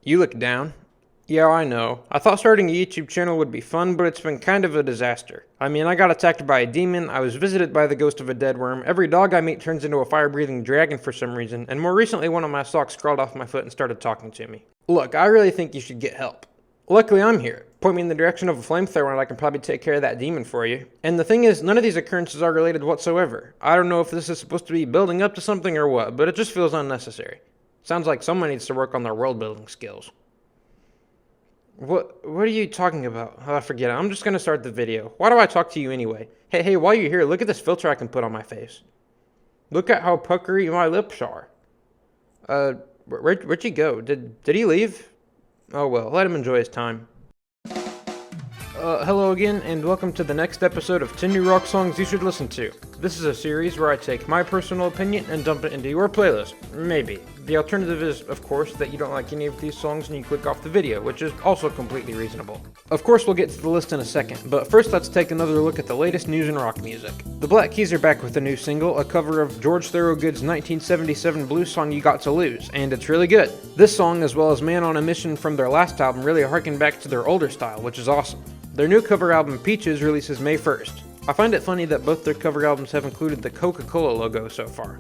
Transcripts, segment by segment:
You look down? Yeah, I know. I thought starting a YouTube channel would be fun, but it's been kind of a disaster. I mean, I got attacked by a demon, I was visited by the ghost of a dead worm, every dog I meet turns into a fire-breathing dragon for some reason, and more recently one of my socks crawled off my foot and started talking to me. Look, I really think you should get help. Luckily I'm here. Point me in the direction of a flamethrower and I can probably take care of that demon for you. And the thing is, none of these occurrences are related whatsoever. I don't know if this is supposed to be building up to something or what, but it just feels unnecessary. Sounds like someone needs to work on their world-building skills. What are you talking about? Oh, forget it. I'm just gonna start the video. Why do I talk to you anyway? Hey, while you're here, look at this filter I can put on my face. Look at how puckery my lips are. Where'd you go? Did he leave? Oh well, let him enjoy his time. Hello again, and welcome to the next episode of 10 New Rock Songs You Should Listen To. This is a series where I take my personal opinion and dump it into your playlist. Maybe. The alternative is, of course, that you don't like any of these songs and you click off the video, which is also completely reasonable. Of course, we'll get to the list in a second, but first let's take another look at the latest news in rock music. The Black Keys are back with a new single, a cover of George Thorogood's 1977 blues song You Got to Lose, and it's really good. This song, as well as Man on a Mission from their last album, really harken back to their older style, which is awesome. Their new cover album, Peaches, releases May 1st. I find it funny that both their cover albums have included the Coca-Cola logo so far.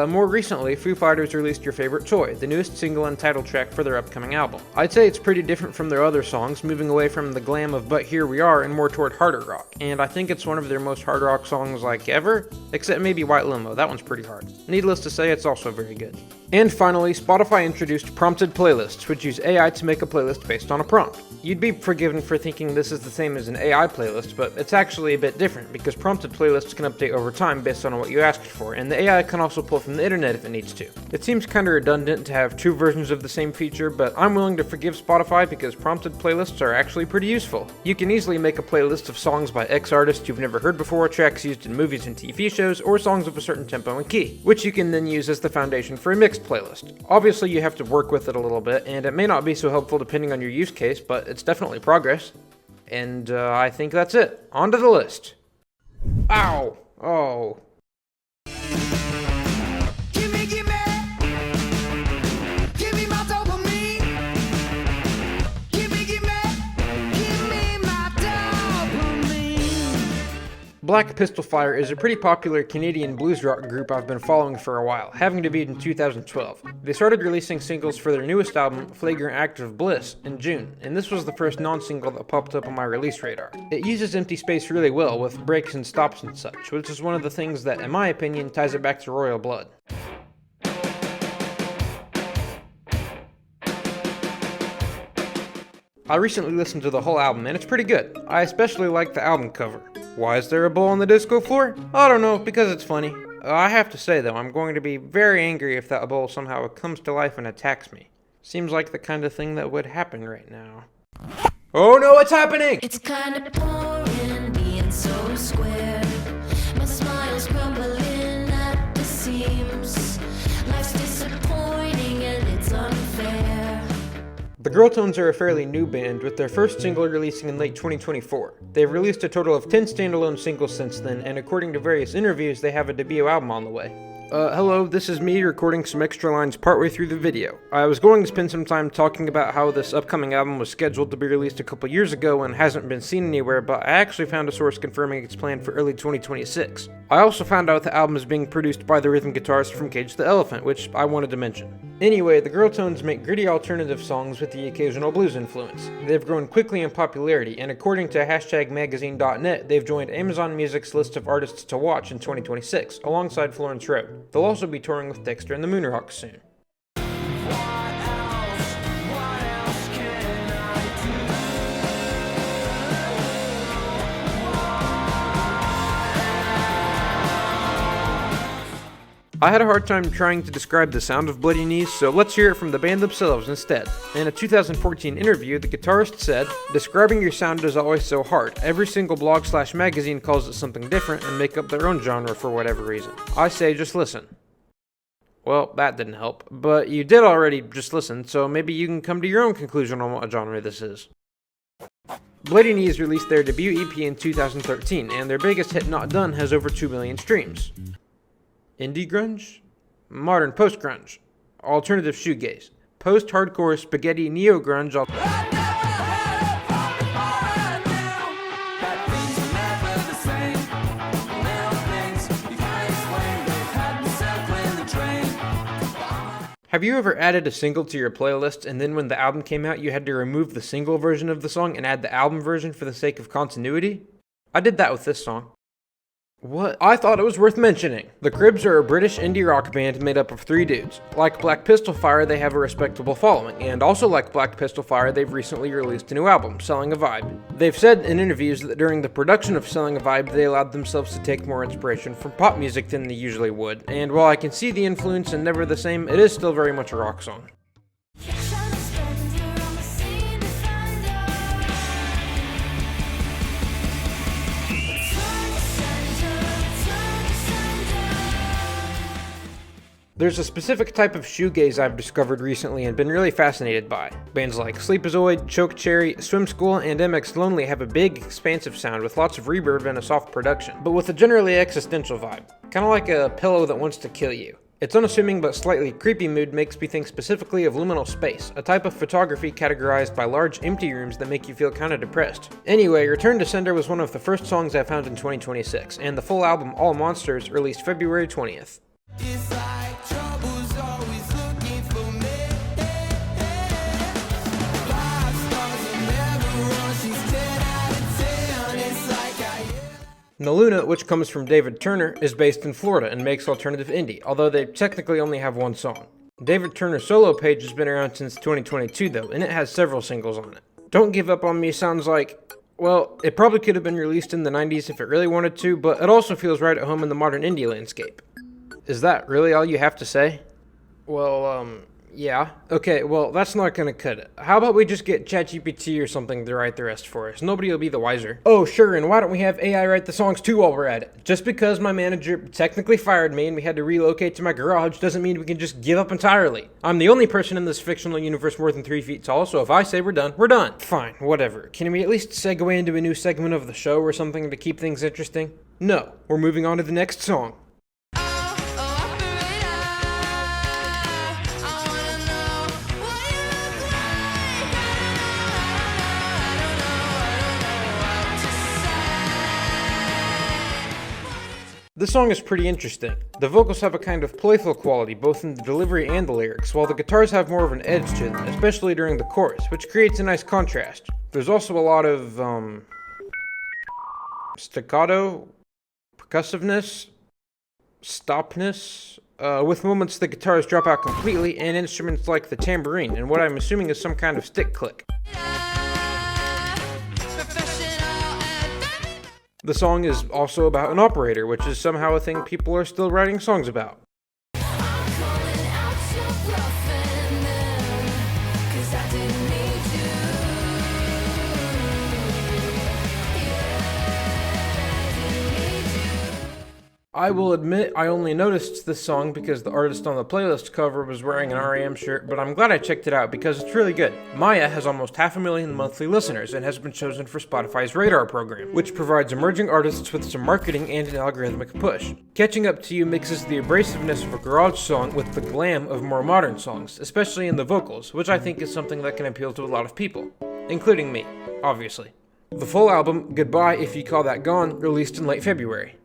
More recently, Foo Fighters released Your Favorite Toy, the newest single and title track for their upcoming album. I'd say it's pretty different from their other songs, moving away from the glam of But Here We Are and more toward harder rock, and I think it's one of their most hard rock songs like ever, except maybe White Limo, that one's pretty hard. Needless to say, it's also very good. And finally, Spotify introduced prompted playlists, which use AI to make a playlist based on a prompt. You'd be forgiven for thinking this is the same as an AI playlist, but it's actually a bit different because prompted playlists can update over time based on what you asked for, and the AI can also pull from the internet if it needs to. It seems kinda redundant to have two versions of the same feature, but I'm willing to forgive Spotify because prompted playlists are actually pretty useful. You can easily make a playlist of songs by X artists you've never heard before, tracks used in movies and TV shows, or songs of a certain tempo and key, which you can then use as the foundation for a mixed playlist. Obviously you have to work with it a little bit, and it may not be so helpful depending on your use case, but it's definitely progress. And I think that's it. On to the list. Ow! Oh. Black Pistol Fire is a pretty popular Canadian blues rock group I've been following for a while, having debuted in 2012. They started releasing singles for their newest album, Flagrant Act of Bliss, in June, and this was the first non-single that popped up on my release radar. It uses empty space really well, with breaks and stops and such, which is one of the things that, in my opinion, ties it back to Royal Blood. I recently listened to the whole album, and it's pretty good. I especially like the album cover. Why is there a bowl on the disco floor? I don't know, because it's funny. I have to say though, I'm going to be very angry if that bowl somehow comes to life and attacks me. Seems like the kind of thing that would happen right now. Oh no, it's happening! It's kinda boring being so square. My smile's crumbling at the seams. Life's disappointing and it's unfair. The Girl Tones are a fairly new band, with their first single releasing in late 2024. They've released a total of 10 standalone singles since then, and according to various interviews, they have a debut album on the way. Hello, this is me recording some extra lines partway through the video. I was going to spend some time talking about how this upcoming album was scheduled to be released a couple years ago and hasn't been seen anywhere, but I actually found a source confirming it's planned for early 2026. I also found out the album is being produced by the rhythm guitarist from Cage the Elephant, which I wanted to mention. Anyway, the Girl Tones make gritty alternative songs with the occasional blues influence. They've grown quickly in popularity, and according to #magazine.net, they've joined Amazon Music's list of artists to watch in 2026, alongside Florence Road. They'll also be touring with Dexter and the Moonrocks soon. I had a hard time trying to describe the sound of Bloody Knees, so let's hear it from the band themselves instead. In a 2014 interview, the guitarist said, "Describing your sound is always so hard. Every single blog/magazine calls it something different and make up their own genre for whatever reason. I say just listen." Well, that didn't help, but you did already just listen, so maybe you can come to your own conclusion on what genre this is. Bloody Knees released their debut EP in 2013, and their biggest hit, Not Done, has over 2 million streams. Indie grunge? Modern post-grunge. Alternative shoegaze. post-hardcore spaghetti neo-grunge. Have you ever added a single to your playlist and then when the album came out you had to remove the single version of the song and add the album version for the sake of continuity? I did that with this song. What? I thought it was worth mentioning. The Cribs are a British indie rock band made up of 3 dudes. Like Black Pistol Fire, they have a respectable following, and also like Black Pistol Fire, they've recently released a new album, Selling a Vibe. They've said in interviews that during the production of Selling a Vibe, they allowed themselves to take more inspiration from pop music than they usually would, and while I can see the influence and Never the Same, it is still very much a rock song. There's a specific type of shoegaze I've discovered recently and been really fascinated by. Bands like Sleepazoid, Choke Cherry, Swim School, and MX Lonely have a big, expansive sound with lots of reverb and a soft production, but with a generally existential vibe. Kinda like a pillow that wants to kill you. Its unassuming but slightly creepy mood makes me think specifically of liminal space, a type of photography categorized by large empty rooms that make you feel kinda depressed. Anyway, Return to Sender was one of the first songs I found in 2026, and the full album All Monsters released February 20th. Naluna, which comes from David Turner, is based in Florida and makes alternative indie, although they technically only have 1 song. David Turner's solo page has been around since 2022 though, and it has several singles on it. Don't Give Up on Me sounds like, well, it probably could have been released in the 90s if it really wanted to, but it also feels right at home in the modern indie landscape. Is that really all you have to say? Well, yeah. Okay, well, that's not gonna cut it. How about we just get ChatGPT or something to write the rest for us? Nobody will be the wiser. Oh, sure, and why don't we have AI write the songs too while we're at it? Just because my manager technically fired me and we had to relocate to my garage doesn't mean we can just give up entirely. I'm the only person in this fictional universe more than 3 feet tall, so if I say we're done, we're done. Fine, whatever. Can we at least segue into a new segment of the show or something to keep things interesting? No, we're moving on to the next song. This song is pretty interesting. The vocals have a kind of playful quality both in the delivery and the lyrics, while the guitars have more of an edge to them, especially during the chorus, which creates a nice contrast. There's also a lot of, staccato, percussiveness, stopness, with moments the guitars drop out completely, and instruments like the tambourine, and what I'm assuming is some kind of stick click. The song is also about an operator, which is somehow a thing people are still writing songs about. I will admit I only noticed this song because the artist on the playlist cover was wearing an REM shirt, but I'm glad I checked it out because it's really good. Maya has almost 500,000 monthly listeners and has been chosen for Spotify's Radar program, which provides emerging artists with some marketing and an algorithmic push. Catching Up to You mixes the abrasiveness of a garage song with the glam of more modern songs, especially in the vocals, which I think is something that can appeal to a lot of people, including me, obviously. The full album, Goodbye If You Call That Gone, released in late February.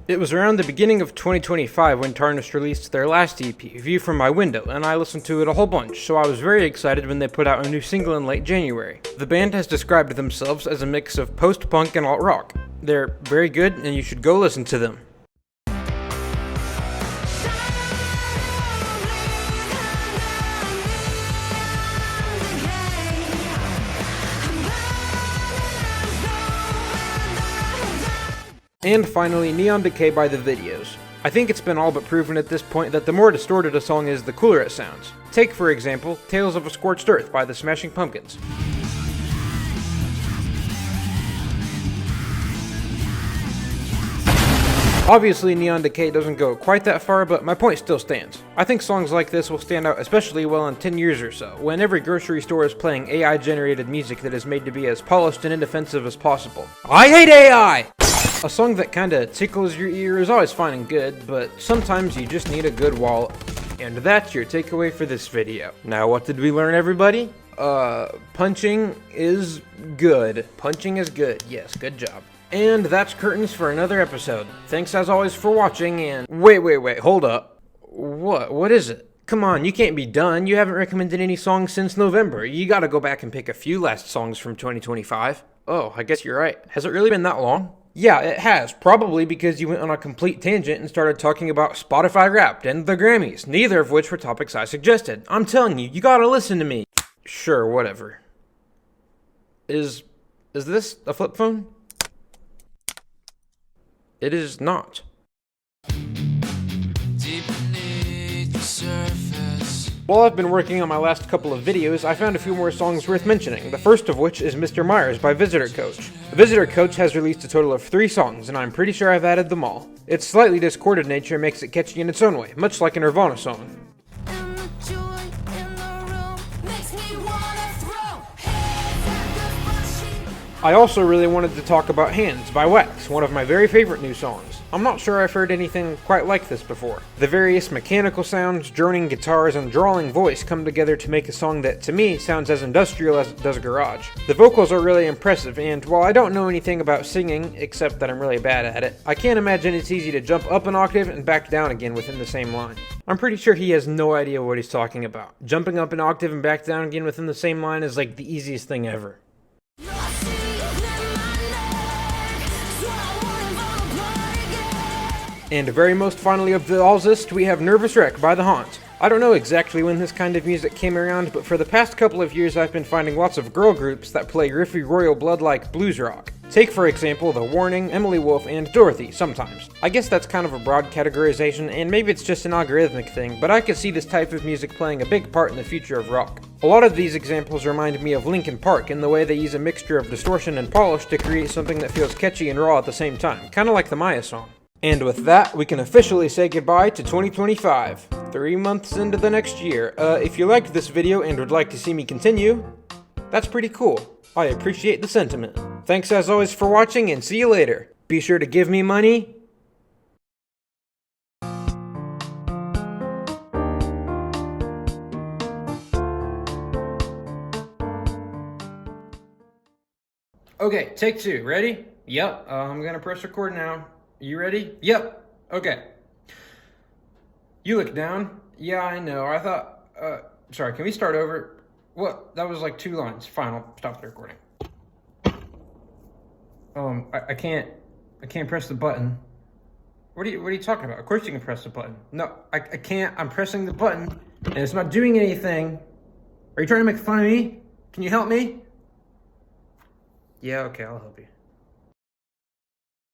It was around the beginning of 2025 when Tarnished released their last EP, View From My Window, and I listened to it a whole bunch, so I was very excited when they put out a new single in late January. The band has described themselves as a mix of post-punk and alt-rock. They're very good, and you should go listen to them. And finally, Neon Decay by The Videos. I think it's been all but proven at this point that the more distorted a song is, the cooler it sounds. Take, for example, Tales of a Scorched Earth by the Smashing Pumpkins. Obviously, Neon Decay doesn't go quite that far, but my point still stands. I think songs like this will stand out especially well in 10 years or so, when every grocery store is playing AI-generated music that is made to be as polished and inoffensive as possible. I hate AI! A song that kinda tickles your ear is always fine and good, but sometimes you just need a good wallet. And that's your takeaway for this video. Now, what did we learn, everybody? Punching is good. Punching is good. Yes, good job. And that's curtains for another episode. Thanks as always for watching, and wait, hold up. What is it? Come on, you can't be done. You haven't recommended any songs since November. You gotta go back and pick a few last songs from 2025. Oh, I guess you're right. Has it really been that long? Yeah, it has. Probably because you went on a complete tangent and started talking about Spotify Wrapped and the Grammys, neither of which were topics I suggested. I'm telling you, you gotta listen to me. Sure, whatever. Is this a flip phone? It is not. While I've been working on my last couple of videos, I found a few more songs worth mentioning, the first of which is Mr. Meyers by Visitor Coach. Visitor Coach has released a total of 3 songs, and I'm pretty sure I've added them all. Its slightly discorded nature makes it catchy in its own way, much like a Nirvana song. I also really wanted to talk about Hands by Wax, one of my very favorite new songs. I'm not sure I've heard anything quite like this before. The various mechanical sounds, droning guitars, and drawling voice come together to make a song that, to me, sounds as industrial as it does garage. The vocals are really impressive, and while I don't know anything about singing, except that I'm really bad at it, I can't imagine it's easy to jump up an octave and back down again within the same line. I'm pretty sure he has no idea what he's talking about. Jumping up an octave and back down again within the same line is like the easiest thing ever. And very most finally of the all's list, we have Nervous Wreck by The Haunt. I don't know exactly when this kind of music came around, but for the past couple of years I've been finding lots of girl groups that play riffy royal blood-like blues rock. Take for example The Warning, Emily Wolf, and Dorothy, sometimes. I guess that's kind of a broad categorization, and maybe it's just an algorithmic thing, but I could see this type of music playing a big part in the future of rock. A lot of these examples remind me of Linkin Park in the way they use a mixture of distortion and polish to create something that feels catchy and raw at the same time, kinda like the Maya song. And with that, we can officially say goodbye to 2025. 3 months into the next year. If you liked this video and would like to see me continue, that's pretty cool. I appreciate the sentiment. Thanks as always for watching, and see you later. Be sure to give me money. Okay, take 2. Ready? Yep, I'm gonna press record now. You ready? Yep. Okay. You look down. Yeah, I know. I thought, sorry, can we start over? What? That was like 2 lines. Fine, I'll stop the recording. I can't press the button. What are you talking about? Of course you can press the button. No, I can't. I'm pressing the button and it's not doing anything. Are you trying to make fun of me? Can you help me? Yeah, okay, I'll help you.